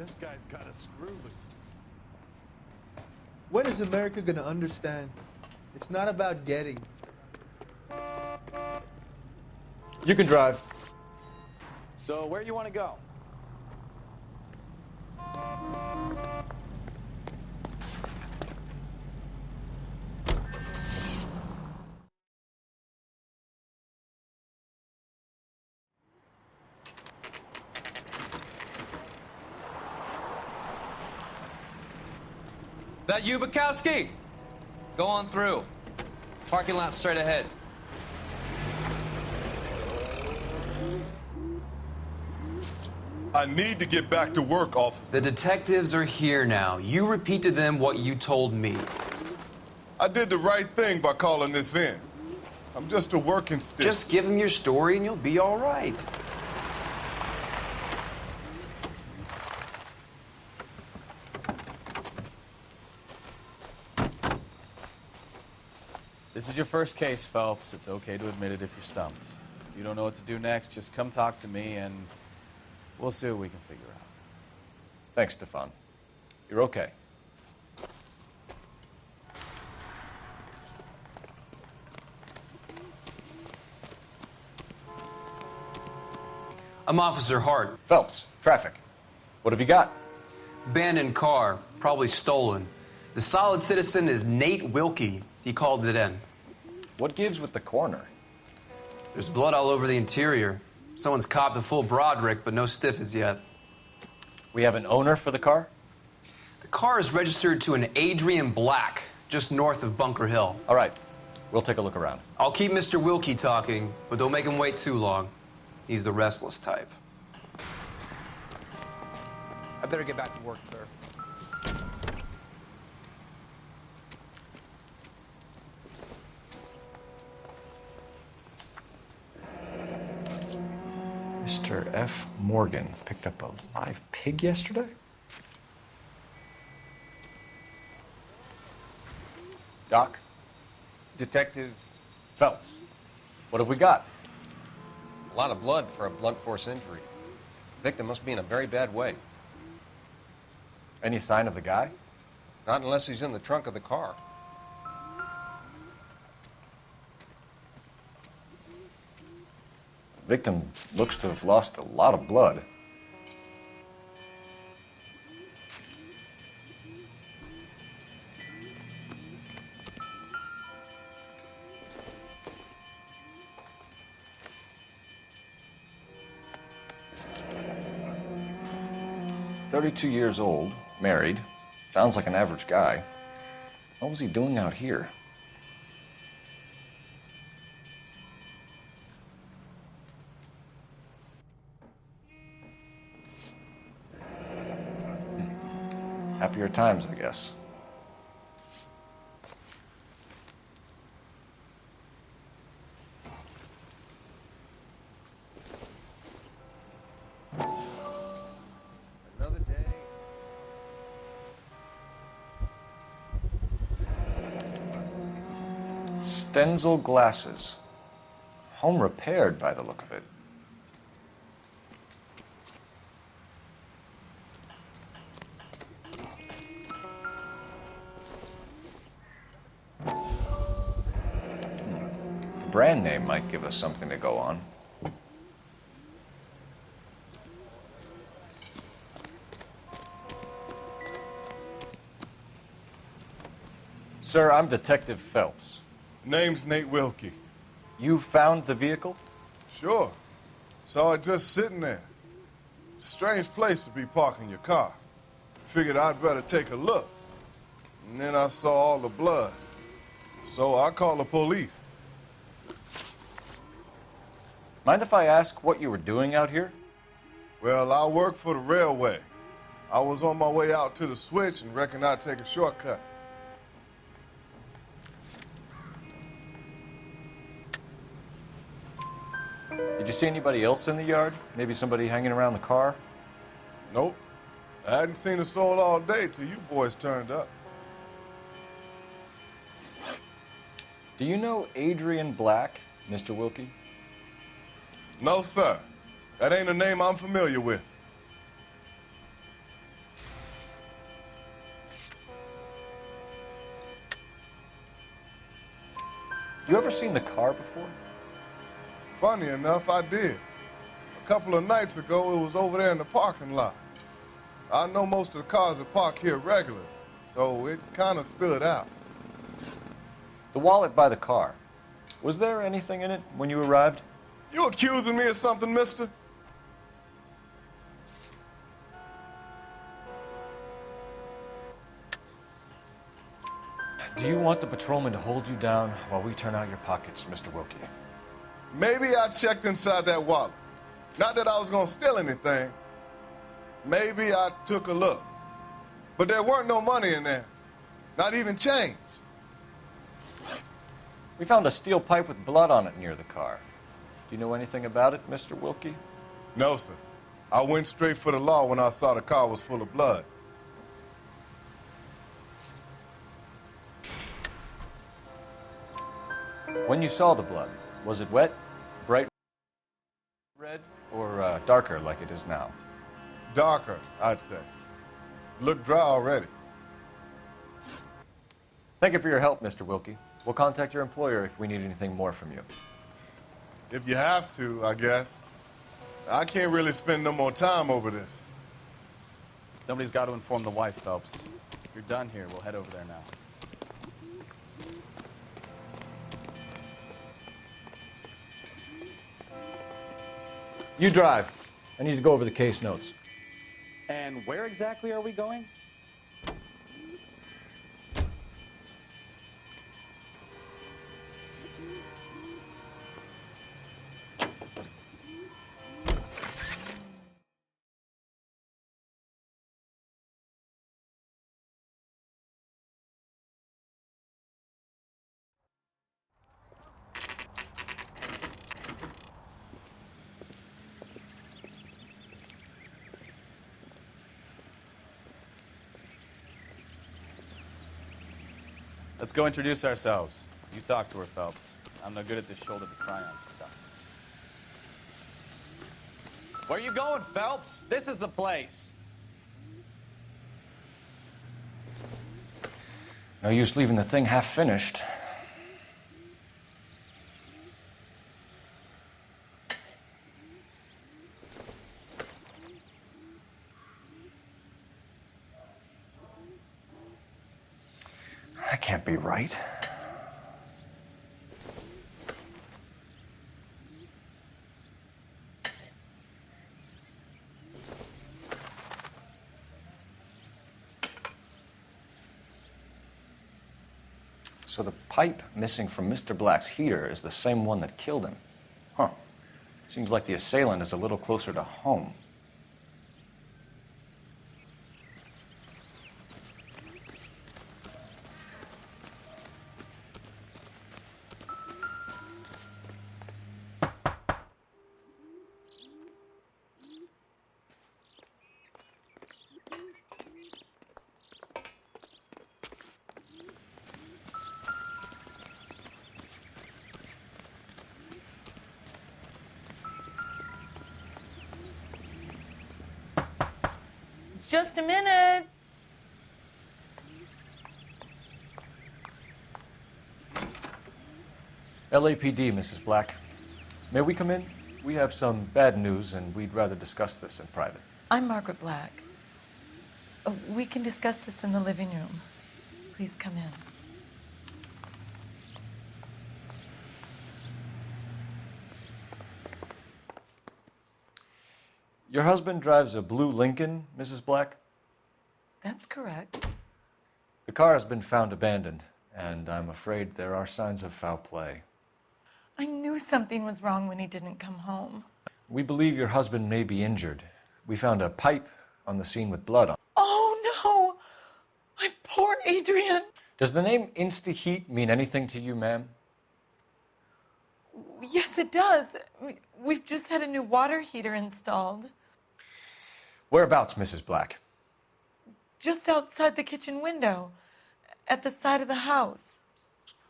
This guy's got a screw loose. When is America gonna understand? It's not about getting. You can drive. So where you want to go? That you, Bukowski? Go on through. Parking lot straight ahead. I need to get back to work, officer. The detectives are here now. You repeat to them what you told me. I did the right thing by calling this in. I'm just a working stick. Just give them your story and you'll be all right. This is your first case, Phelps. It's okay to admit it if you're stumped. If you don't know what to do next, just come talk to me and we'll see what we can figure out. Thanks, Stefan. You're okay. I'm Officer Hart. Phelps, traffic. What have you got? Abandoned car, probably stolen. The solid citizen is Nate Wilkie. He called it in. What gives with the coroner? There's blood all over the interior. Someone's copped a full Broderick, but no stiff as yet. We have an owner for the car? The car is registered to an Adrian Black, just north of Bunker Hill. All right, we'll take a look around. I'll keep Mr. Wilkie talking, but don't make him wait too long. He's the restless type. I better get back to work, sir. Mr. F. Morgan picked up a live pig yesterday? Doc? Detective, Phelps. What have we got? a lot of blood for a blunt force injury. The victim must be in a very bad way. Any sign of the guy? Not unless he's in the trunk of the car. The victim looks to have lost a lot of blood. "32 years old, married. Sounds like an average guy. What was he doing out here?" Happier times, I guess. Another day. Stenzel glasses. Home repaired by the look of it. Brand name might give us something to go on. Sir, I'm Detective Phelps. Name's Nate Wilkie. You found the vehicle? Sure. Saw it just sitting there. Strange place to be parking your car. Figured I'd better take a look. And then I saw all the blood. So I called the police. Mind if I ask what you were doing out here? Well, I work for the railway. I was on my way out to the switch and reckoned I'd take a shortcut. Did you see anybody else in the yard? Maybe somebody hanging around the car? Nope. I hadn't seen a soul all day till you boys turned up. Do you know Adrian Black, Mr. Wilkie? No, sir. That ain't a name I'm familiar with. You ever seen the car before? Funny enough, I did. A couple of nights ago, it was over there in the parking lot. I know most of the cars are parked here regularly, so it kind of stood out. The wallet by the car. Was there anything in it when you arrived? You accusing me of something, mister? Do you want the patrolman to hold you down while we turn out your pockets, Mr. Wilkie? Maybe I checked inside that wallet. Not that I was gonna steal anything. Maybe I took a look. But there weren't no money in there. Not even change. We found a steel pipe with blood on it near the car. Do you know anything about it, Mr. Wilkie? No, sir. I went straight for the law when I saw the car was full of blood. When you saw the blood, was it wet, bright red, or darker like it is now? Darker, I'd say. Looked dry already. Thank you for your help, Mr. Wilkie. We'll contact your employer if we need anything more from you. If you have to, I guess. I can't really spend no more time over this. Somebody's got to inform the wife, Phelps. If you're done here, we'll head over there now. You drive. I need to go over the case notes. And where exactly are we going? Let's go introduce ourselves. You talk to her, Phelps. I'm no good at this shoulder-to-cry-on stuff. Where you going, Phelps? This is the place. No use leaving the thing half finished. That can't be right. So the pipe missing from Mr. Black's heater is the same one that killed him. Huh. Seems like the assailant is a little closer to home. Just a minute. LAPD, Mrs. Black. May we come in? We have some bad news, and we'd rather discuss this in private. I'm Margaret Black. We can discuss this in the living room. Please come in. Your husband drives a blue Lincoln, Mrs. Black? That's correct. The car has been found abandoned, and I'm afraid there are signs of foul play. I knew something was wrong when he didn't come home. We believe your husband may be injured. We found a pipe on the scene with blood on it. Oh, no! My poor Adrian! Does the name Insta-Heat mean anything to you, ma'am? Yes, it does. We've just had a new water heater installed. Whereabouts, Mrs. Black? Just outside the kitchen window, at the side of the house.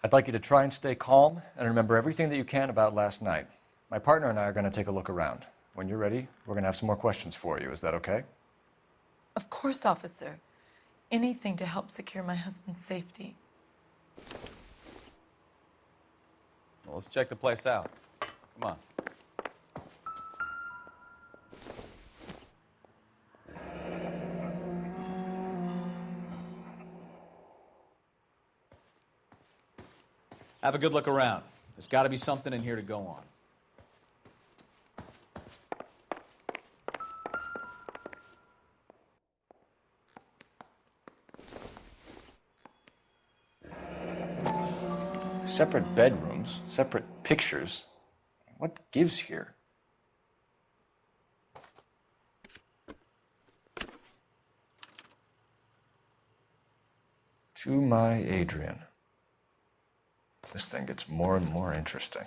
I'd like you to try and stay calm and remember everything that you can about last night. My partner and I are going to take a look around. When you're ready, we're going to have some more questions for you. Is that okay? Of course, officer. Anything to help secure my husband's safety. Well, let's check the place out. Come on. Have a good look around. There's got to be something in here to go on. Separate bedrooms, separate pictures. What gives here? To my Adrian. This thing gets more and more interesting.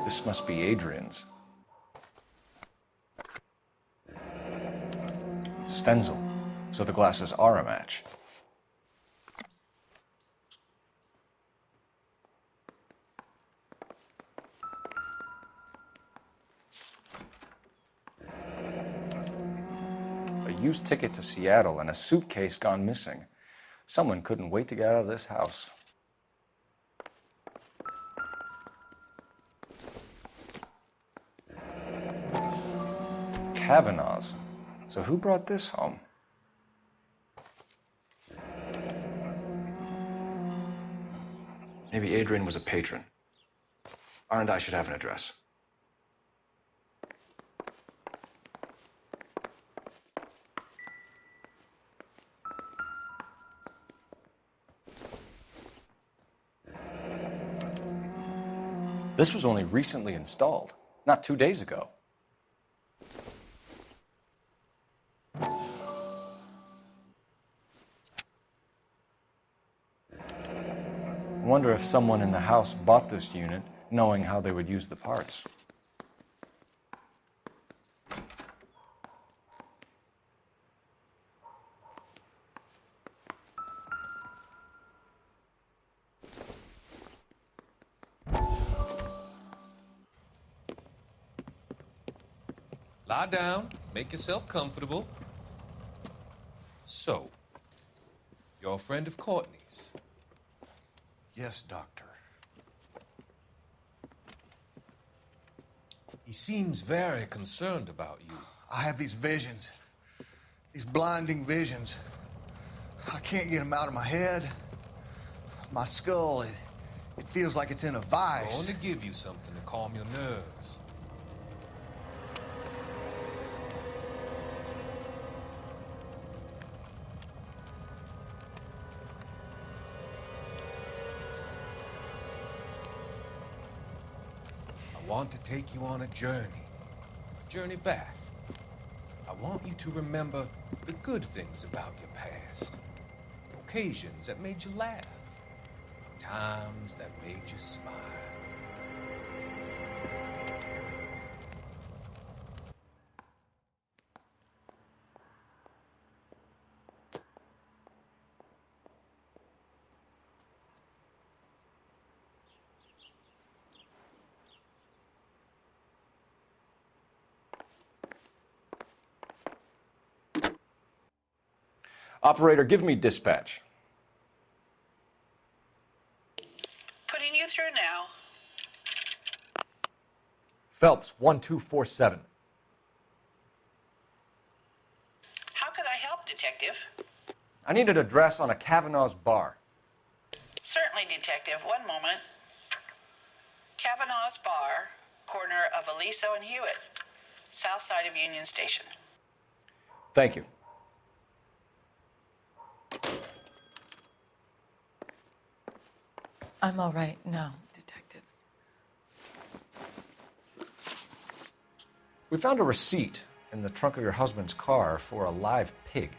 This must be Adrian's. Stenzel. So the glasses are a match. A used ticket to Seattle and a suitcase gone missing. Someone couldn't wait to get out of this house. Kavanaugh's. So who brought this home? Maybe Adrian was a patron. R&I should have an address. This was only recently installed, not 2 days ago. I wonder if someone in the house bought this unit knowing how they would use the parts. Lie down, make yourself comfortable. So, you're a friend of Courtney's? Yes, Doctor. He seems very concerned about you. I have these visions. These blinding visions. I can't get them out of my head. My skull, it feels like it's in a I vice. want to give you something to calm your nerves. I want to take you on a journey back. I want you to remember the good things about your past, occasions that made you laugh, times that made you smile. Operator, give me dispatch. Putting you through now. Phelps, 1247. How could I help, Detective? I need an address on a Kavanaugh's bar. Certainly, Detective. One moment. Kavanaugh's Bar, corner of Aliso and Hewitt, south side of Union Station. Thank you. I'm all right now, detectives. We found a receipt in the trunk of your husband's car for a live pig.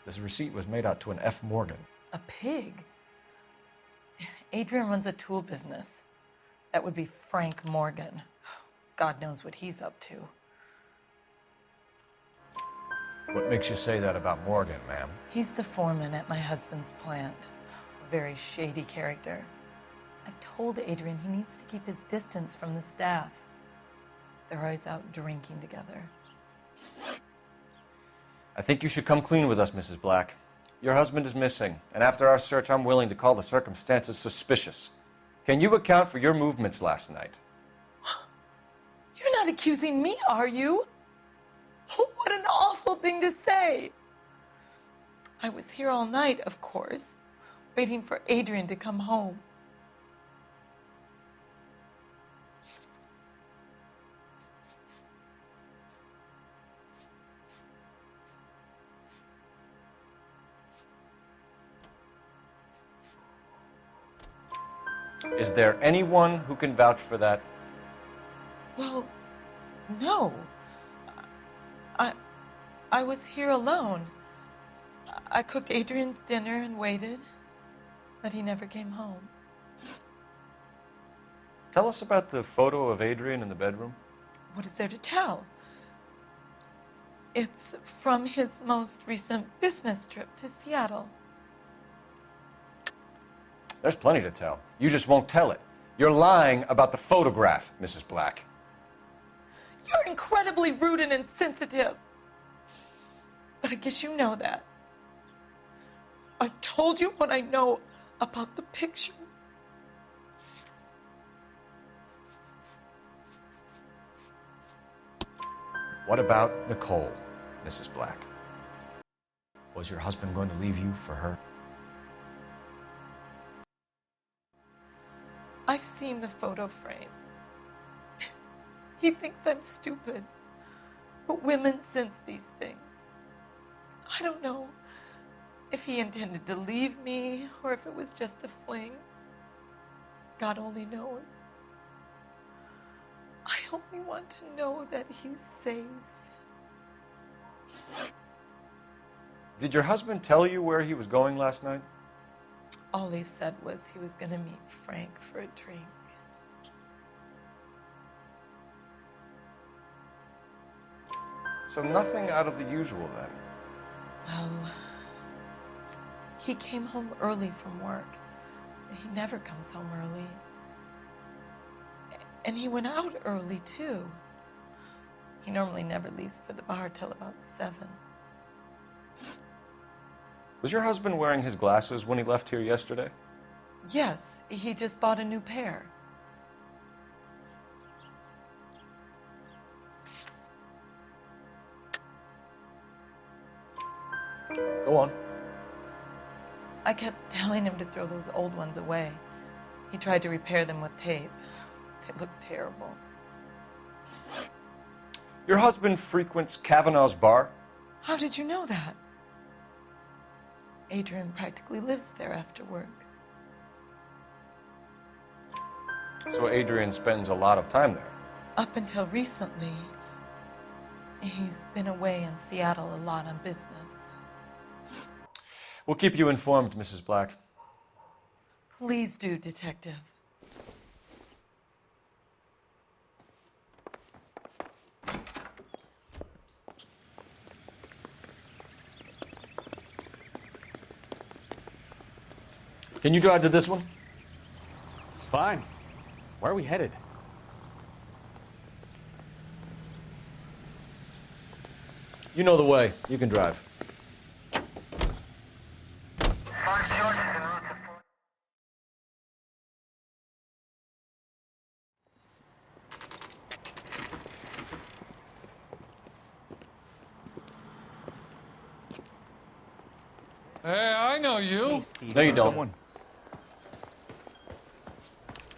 This receipt was made out to an F. Morgan. A pig? Adrian runs a tool business. That would be Frank Morgan. God knows what he's up to. What makes you say that about Morgan, ma'am? He's the foreman at my husband's plant. A very shady character. I've told Adrian he needs to keep his distance from the staff. They're always out drinking together. I think you should come clean with us, Mrs. Black. Your husband is missing, and after our search, I'm willing to call the circumstances suspicious. Can you account for your movements last night? You're not accusing me, are you? What an awful thing to say. I was here all night, of course, waiting for Adrian to come home. Is there anyone who can vouch for that? Well, no. I was here alone. I cooked Adrian's dinner and waited, but he never came home. Tell us about the photo of Adrian in the bedroom. What is there to tell? It's from his most recent business trip to Seattle. There's plenty to tell. You just won't tell it. You're lying about the photograph, Mrs. Black. You're incredibly rude and insensitive. But I guess you know that. I've told you what I know about the picture. What about Nicole, Mrs. Black? Was your husband going to leave you for her? I've seen the photo frame. He thinks I'm stupid. But women sense these things. I don't know if he intended to leave me or if it was just a fling. God only knows. I only want to know that he's safe. Did your husband tell you where he was going last night? All he said was he was going to meet Frank for a drink. So nothing out of the usual then? Well, he came home early from work. He never comes home early. And he went out early, too. He normally never leaves for the bar till about 7. Was your husband wearing his glasses when he left here yesterday? Yes, he just bought a new pair. Go on. I kept telling him to throw those old ones away. He tried to repair them with tape. They look terrible. Your husband frequents Kavanaugh's bar? How did you know that? Adrian practically lives there after work. So Adrian spends a lot of time there? Up until recently, he's been away in Seattle a lot on business. We'll keep you informed, Mrs. Black. Please do, Detective. Can you drive to this one? Fine. Where are we headed? You know the way. You can drive. Hey, I know you. No, you don't. Someone.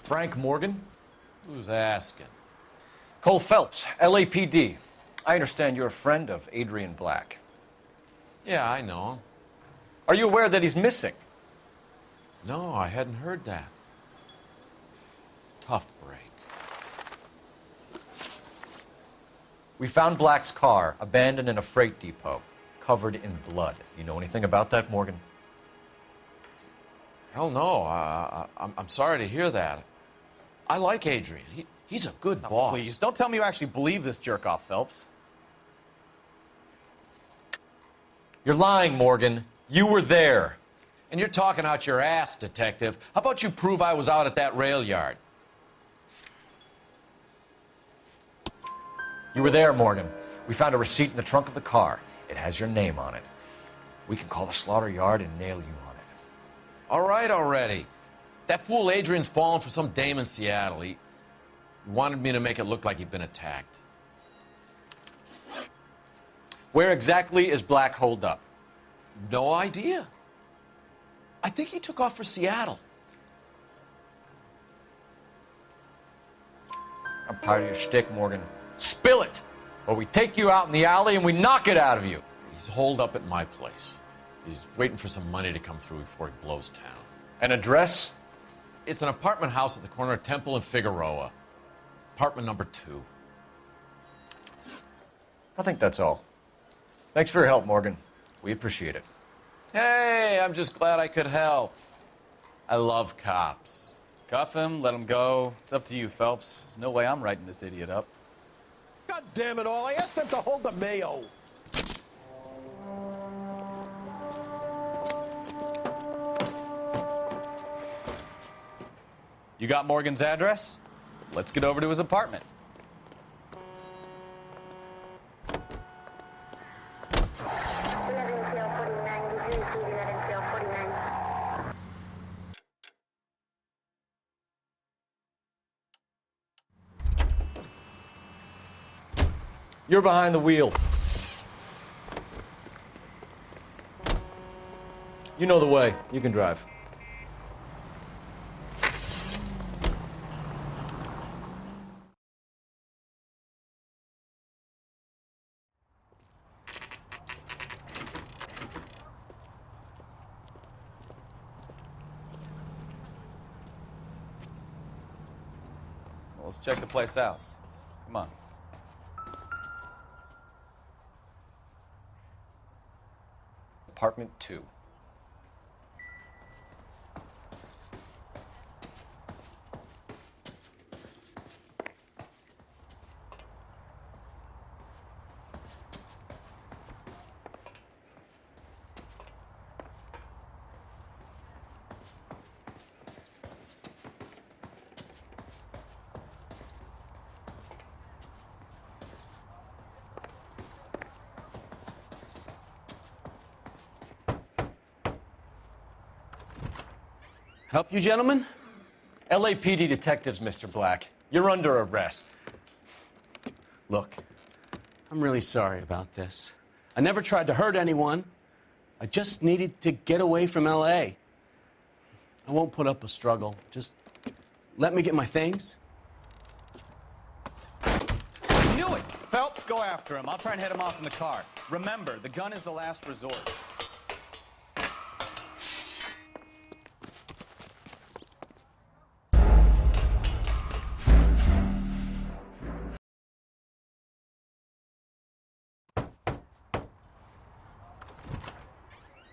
Frank Morgan? Who's asking? Cole Phelps, LAPD. I understand you're a friend of Adrian Black. Yeah, I know him. Are you aware that he's missing? No, I hadn't heard that. Tough break. We found Black's car abandoned in a freight depot, covered in blood. You know anything about that, Morgan? Hell no. I'm sorry to hear that. I like Adrian. He's a good boss. Please, don't tell me you actually believe this jerk-off, Phelps. You're lying, Morgan. You were there. And you're talking out your ass, Detective. How about you prove I was out at that rail yard? You were there, Morgan. We found a receipt in the trunk of the car. It has your name on it. We can call the slaughter yard and nail you on it. All right already. That fool Adrian's fallen for some dame in Seattle. He wanted me to make it look like he'd been attacked. Where exactly is Black holed up? No idea. I think he took off for Seattle. I'm tired of your shtick, Morgan. Spill it! Or we take you out in the alley and we knock it out of you. He's holed up at my place. He's waiting for some money to come through before he blows town. An address? It's an apartment house at the corner of Temple and Figueroa. Apartment number 2. I think that's all. Thanks for your help, Morgan. We appreciate it. Hey, I'm just glad I could help. I love cops. Cuff him, let him go. It's up to you, Phelps. There's no way I'm writing this idiot up. God damn it all, I asked them to hold the mayo. You got Morgan's address? Let's get over to his apartment. You're behind the wheel. You know the way. You can drive. Well, let's check the place out. Come on. Apartment 2. Help you, gentlemen? LAPD detectives, Mr. Black. You're under arrest. Look, I'm really sorry about this. I never tried to hurt anyone. I just needed to get away from L.A. I won't put up a struggle. Just let me get my things. I knew it! Phelps, go after him. I'll try and head him off in the car. Remember, the gun is the last resort.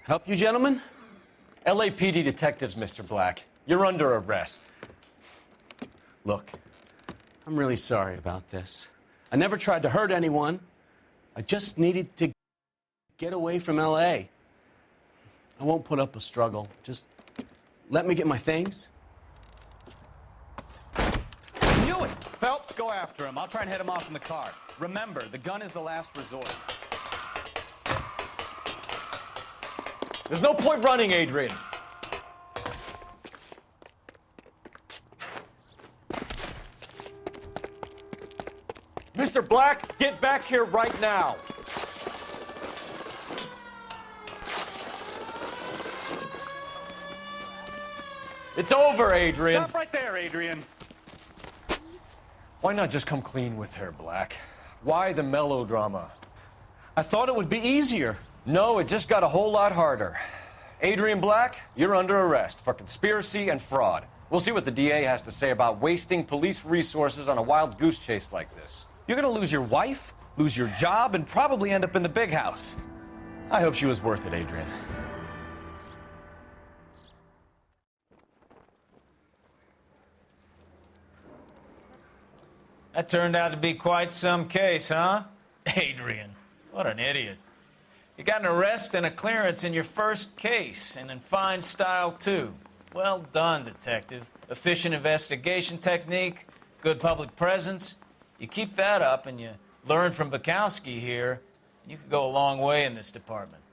Help you, gentlemen? LAPD detectives, Mr. Black. You're under arrest. Look, I'm really sorry about this. I never tried to hurt anyone. I just needed to get away from L.A. I won't put up a struggle. Just let me get my things. I knew it! Phelps, go after him. I'll try and head him off in the car. Remember, the gun is the last resort. There's no point running, Adrian. Mr. Black, get back here right now. It's over, Adrian. Stop right there, Adrian. Why not just come clean with her, Black? Why the melodrama? I thought it would be easier. No, it just got a whole lot harder. Adrian Black, you're under arrest for conspiracy and fraud. We'll see what the DA has to say about wasting police resources on a wild goose chase like this. You're gonna lose your wife, lose your job, and probably end up in the big house. I hope she was worth it, Adrian. That turned out to be quite some case, huh? Adrian, what an idiot. You got an arrest and a clearance in your first case, and in fine style, too. Well done, detective. Efficient investigation technique, good public presence. You keep that up and you learn from Bukowski here, and you could go a long way in this department.